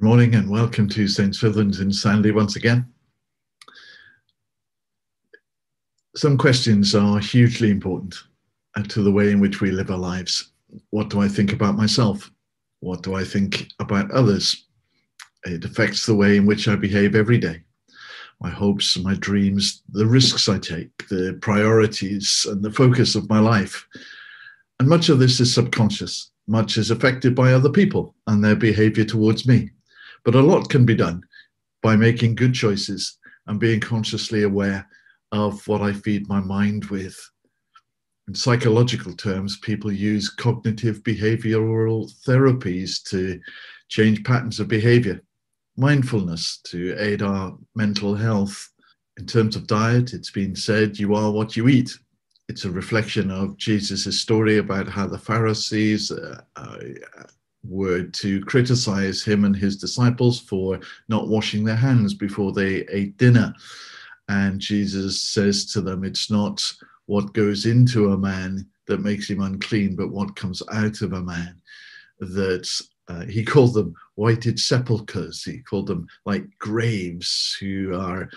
Good morning and welcome to St. Swithin's in Sandy once again. Some questions are hugely important to the way in which we live our lives. What do I think about myself? What do I think about others? It affects the way in which I behave every day. My hopes, my dreams, the risks I take, the priorities and the focus of my life. And much of this is subconscious. Much is affected by other people and their behavior towards me. But a lot can be done by making good choices and being consciously aware of what I feed my mind with. In psychological terms, people use cognitive behavioral therapies to change patterns of behavior, mindfulness to aid our mental health. In terms of diet, it's been said, you are what you eat. It's a reflection of Jesus' story about how the Pharisees were to criticize him and his disciples for not washing their hands before they ate dinner. And Jesus says to them, it's not what goes into a man that makes him unclean, but what comes out of a man. That he called them whited sepulchres. He called them like graves who are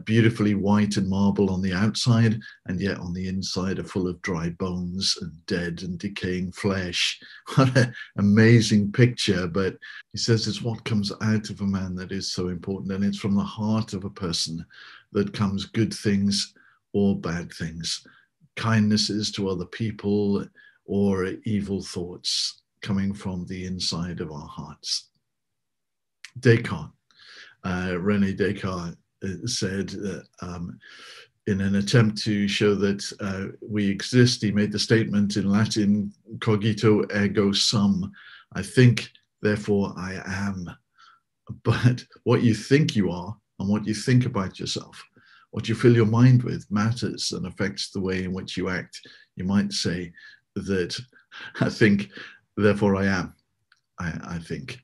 beautifully white and marble on the outside, and yet on the inside are full of dry bones and dead and decaying flesh. What an amazing picture. But he says it's what comes out of a man that is so important, and it's from the heart of a person that comes good things or bad things, kindnesses to other people or evil thoughts coming from the inside of our hearts. Descartes, Rene Descartes said in an attempt to show that we exist, he made the statement in Latin, cogito ergo sum, I think, therefore I am. But what you think you are and what you think about yourself, what you fill your mind with matters and affects the way in which you act. You might say that I think, therefore I am, I think.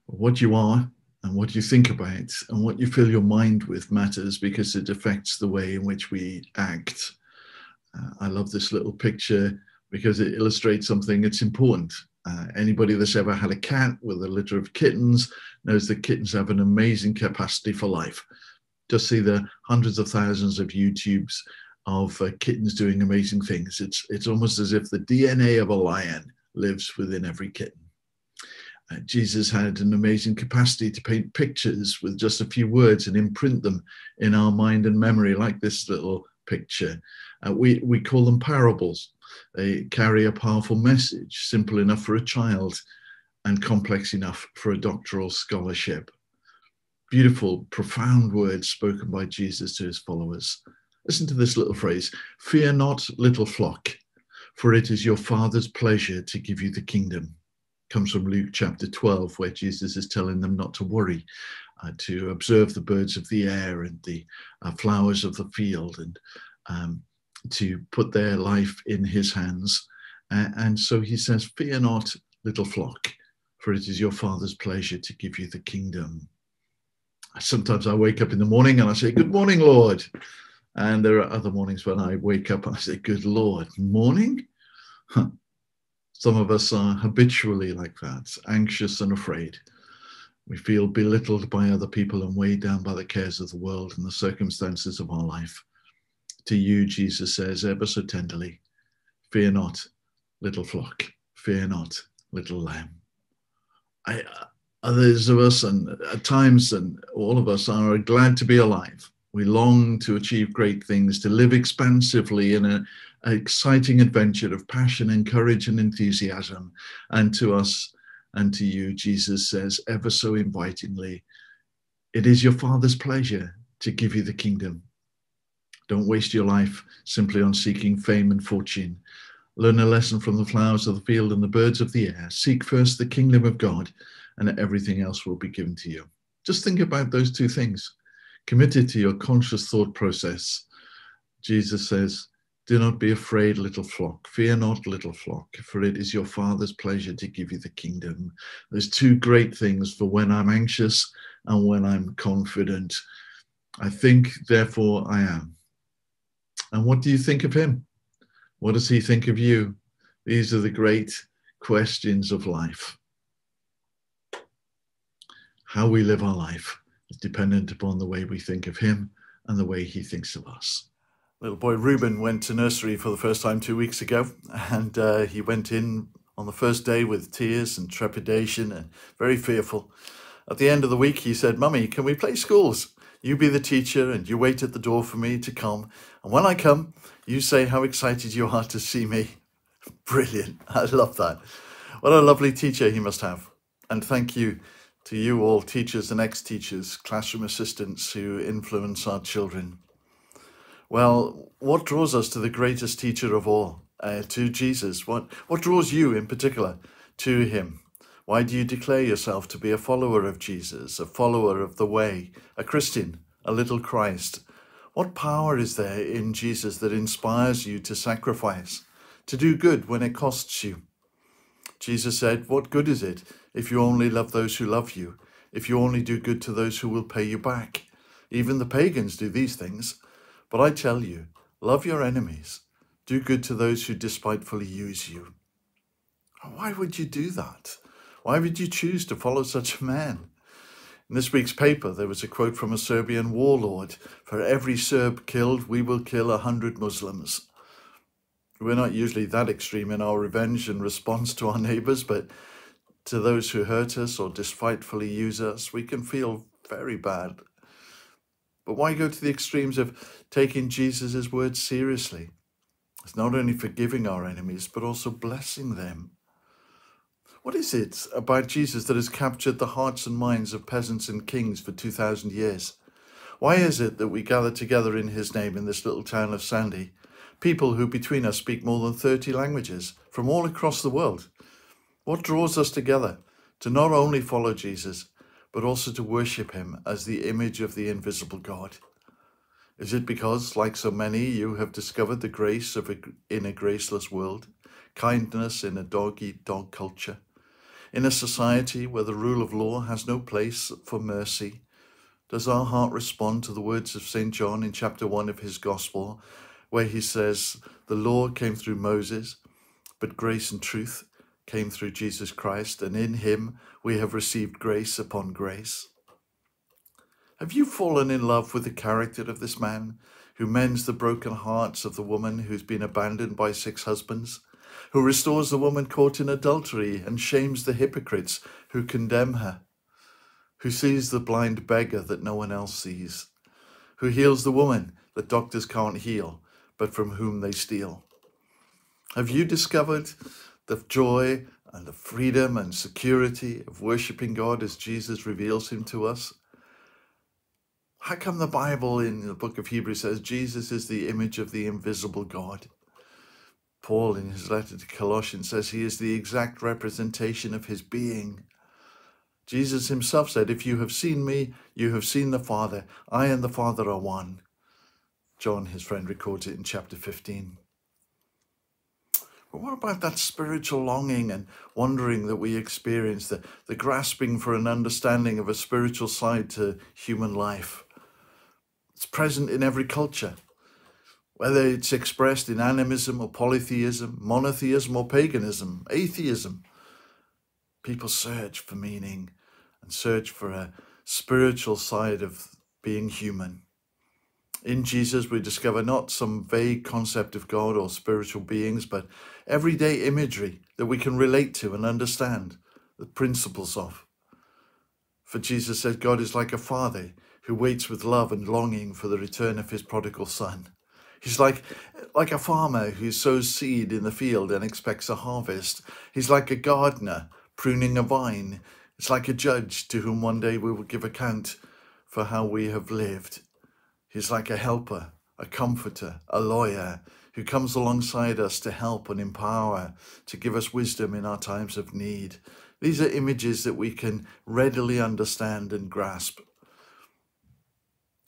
What you are and what you think about and what you fill your mind with matters because it affects the way in which we act. I love this little picture because it illustrates something that's important. Anybody that's ever had a cat with a litter of kittens knows that kittens have an amazing capacity for life. Just see the hundreds of thousands of YouTubes of kittens doing amazing things. It's almost as if the DNA of a lion lives within every kitten. Jesus had an amazing capacity to paint pictures with just a few words and imprint them in our mind and memory, like this little picture. We call them parables. They carry a powerful message, simple enough for a child and complex enough for a doctoral scholarship. Beautiful, profound words spoken by Jesus to his followers. Listen to this little phrase, fear not, little flock, for it is your Father's pleasure to give you the kingdom. Comes from Luke chapter 12, where Jesus is telling them not to worry, to observe the birds of the air and the flowers of the field, and to put their life in his hands. And so he says, fear not, little flock, for it is your Father's pleasure to give you the kingdom. Sometimes I wake up in the morning and I say, good morning, Lord. And there are other mornings when I wake up and I say, good Lord, morning? Huh. Some of us are habitually like that, anxious and afraid. We feel belittled by other people and weighed down by the cares of the world and the circumstances of our life. To you, Jesus says, ever so tenderly, fear not, little flock, fear not, little lamb. Others of us, and at times, and all of us, are glad to be alive. We long to achieve great things, to live expansively in an exciting adventure of passion and courage and enthusiasm. And to us and to you, Jesus says, ever so invitingly, it is your Father's pleasure to give you the kingdom. Don't waste your life simply on seeking fame and fortune. Learn a lesson from the flowers of the field and the birds of the air. Seek first the kingdom of God, and everything else will be given to you. Just think about those two things. Committed to your conscious thought process. Jesus says, do not be afraid, little flock. Fear not, little flock, for it is your Father's pleasure to give you the kingdom. There's two great things for when I'm anxious and when I'm confident. I think, therefore I am. And what do you think of him? What does he think of you? These are the great questions of life. How we live our life is dependent upon the way we think of him and the way he thinks of us. Little boy Reuben went to nursery for the first time 2 weeks ago, and he went in on the first day with tears and trepidation and very fearful. At the end of the week, he said, "Mummy, can we play schools? You be the teacher and you wait at the door for me to come. And when I come, you say how excited you are to see me." Brilliant. I love that. What a lovely teacher he must have. And thank you to you all, teachers and ex-teachers, classroom assistants who influence our children. Well, what draws us to the greatest teacher of all, to Jesus? What draws you in particular to him? Why do you declare yourself to be a follower of Jesus, a follower of the way, a Christian, a little Christ? What power is there in Jesus that inspires you to sacrifice, to do good when it costs you? Jesus said, "What good is it if you only love those who love you, if you only do good to those who will pay you back? Even the pagans do these things. But I tell you, love your enemies, do good to those who despitefully use you." Why would you do that? Why would you choose to follow such a man? In this week's paper, there was a quote from a Serbian warlord: "For every Serb killed, we will kill 100 Muslims." We're not usually that extreme in our revenge and response to our neighbors, but to those who hurt us or despitefully use us, we can feel very bad. But why go to the extremes of taking Jesus' words seriously? It's not only forgiving our enemies, but also blessing them. What is it about Jesus that has captured the hearts and minds of peasants and kings for 2,000 years? Why is it that we gather together in his name in this little town of Sandy? People who between us speak more than 30 languages from all across the world. What draws us together to not only follow Jesus, but also to worship him as the image of the invisible God? Is it because, like so many, you have discovered the grace in a graceless world, kindness in a dog-eat-dog culture, in a society where the rule of law has no place for mercy? Does our heart respond to the words of St. John in chapter 1 of his Gospel, where he says, "The law came through Moses, but grace and truth came through Jesus Christ, and in him we have received grace upon grace"? Have you fallen in love with the character of this man who mends the broken hearts of the woman who's been abandoned by 6 husbands, who restores the woman caught in adultery and shames the hypocrites who condemn her, who sees the blind beggar that no one else sees, who heals the woman that doctors can't heal, but from whom they steal? Have you discovered the joy and the freedom and security of worshiping God as Jesus reveals him to us? How come the Bible in the book of Hebrews says Jesus is the image of the invisible God? Paul in his letter to Colossians says he is the exact representation of his being. Jesus himself said, "If you have seen me, you have seen the Father. I and the Father are one." John, his friend, records it in chapter 15. But what about that spiritual longing and wondering that we experience, the grasping for an understanding of a spiritual side to human life? It's present in every culture, whether it's expressed in animism or polytheism, monotheism or paganism, atheism. People search for meaning and search for a spiritual side of being human. In Jesus, we discover not some vague concept of God or spiritual beings, but everyday imagery that we can relate to and understand the principles of. For Jesus said, God is like a father who waits with love and longing for the return of his prodigal son. He's like a farmer who sows seed in the field and expects a harvest. He's like a gardener pruning a vine. It's like a judge to whom one day we will give account for how we have lived. He's like a helper, a comforter, a lawyer who comes alongside us to help and empower, to give us wisdom in our times of need. These are images that we can readily understand and grasp.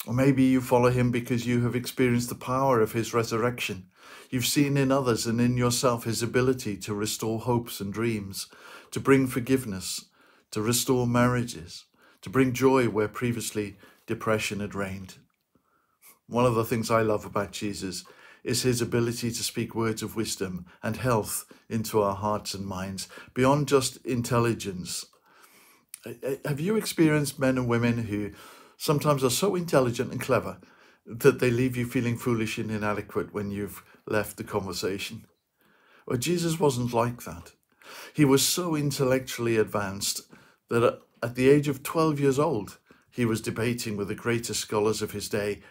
Or maybe you follow him because you have experienced the power of his resurrection. You've seen in others and in yourself his ability to restore hopes and dreams, to bring forgiveness, to restore marriages, to bring joy where previously depression had reigned. One of the things I love about Jesus is his ability to speak words of wisdom and health into our hearts and minds, beyond just intelligence. Have you experienced men and women who sometimes are so intelligent and clever that they leave you feeling foolish and inadequate when you've left the conversation? Well, Jesus wasn't like that. He was so intellectually advanced that at the age of 12 years old, he was debating with the greatest scholars of his day,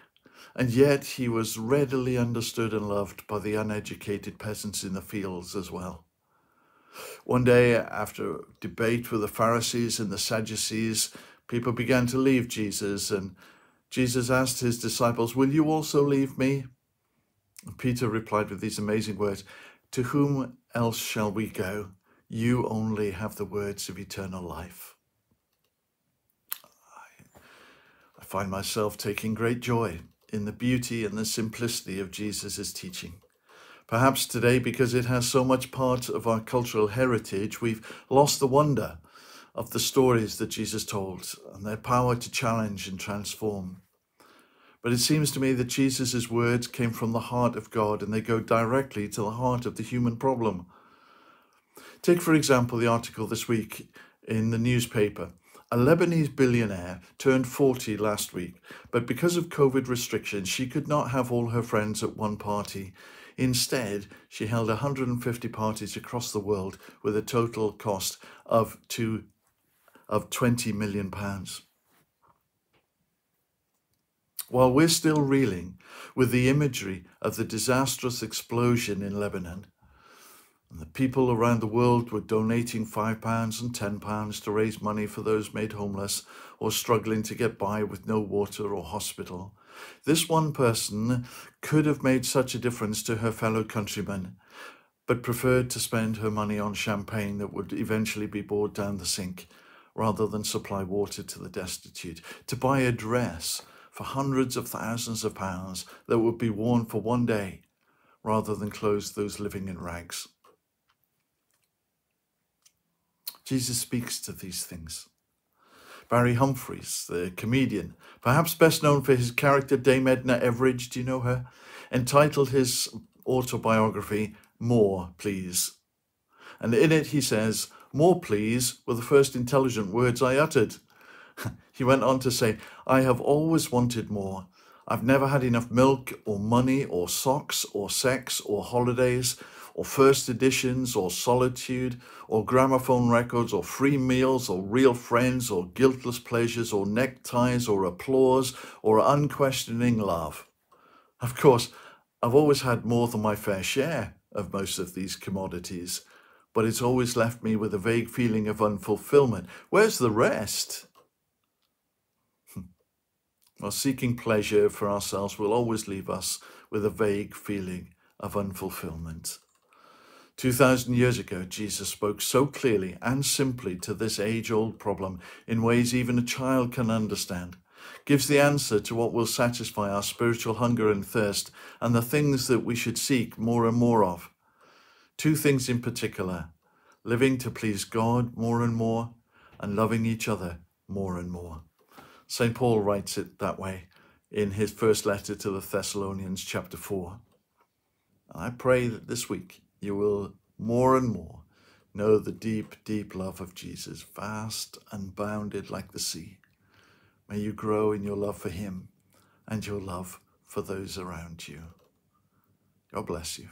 and yet he was readily understood and loved by the uneducated peasants in the fields as well. One day, after debate with the Pharisees and the Sadducees, people began to leave Jesus, and Jesus asked his disciples, "Will you also leave me?" And Peter replied with these amazing words, "To whom else shall we go? You only have the words of eternal life." I find myself taking great joy in the beauty and the simplicity of Jesus' teaching. Perhaps today, because it has so much part of our cultural heritage, we've lost the wonder of the stories that Jesus told and their power to challenge and transform. But it seems to me that Jesus' words came from the heart of God, and they go directly to the heart of the human problem. Take, for example, the article this week in the newspaper. A Lebanese billionaire turned 40 last week, but because of COVID restrictions, she could not have all her friends at one party. Instead, she held 150 parties across the world with a total cost of £20 million. While we're still reeling with the imagery of the disastrous explosion in Lebanon, and the people around the world were donating £5 and £10 to raise money for those made homeless or struggling to get by with no water or hospital, this one person could have made such a difference to her fellow countrymen, but preferred to spend her money on champagne that would eventually be poured down the sink, rather than supply water to the destitute, to buy a dress for hundreds of thousands of pounds that would be worn for one day, rather than clothe those living in rags. Jesus speaks to these things. Barry Humphries, the comedian, perhaps best known for his character Dame Edna Everage, do you know her? Entitled his autobiography, More, Please. And in it he says, "More, please," were the first intelligent words I uttered. He went on to say, "I have always wanted more. I've never had enough milk or money or socks or sex or holidays or first editions or solitude or gramophone records or free meals or real friends or guiltless pleasures or neckties or applause or unquestioning love." Of course, I've always had more than my fair share of most of these commodities, but it's always left me with a vague feeling of unfulfillment. Where's the rest? Well, seeking pleasure for ourselves will always leave us with a vague feeling of unfulfillment. 2,000 years ago, Jesus spoke so clearly and simply to this age-old problem in ways even a child can understand, gives the answer to what will satisfy our spiritual hunger and thirst and the things that we should seek more and more of. Two things in particular: living to please God more and more, and loving each other more and more. St. Paul writes it that way in his first letter to the Thessalonians, chapter 4. And I pray that this week you will more and more know the deep, deep love of Jesus, vast and bounded like the sea. May you grow in your love for him and your love for those around you. God bless you.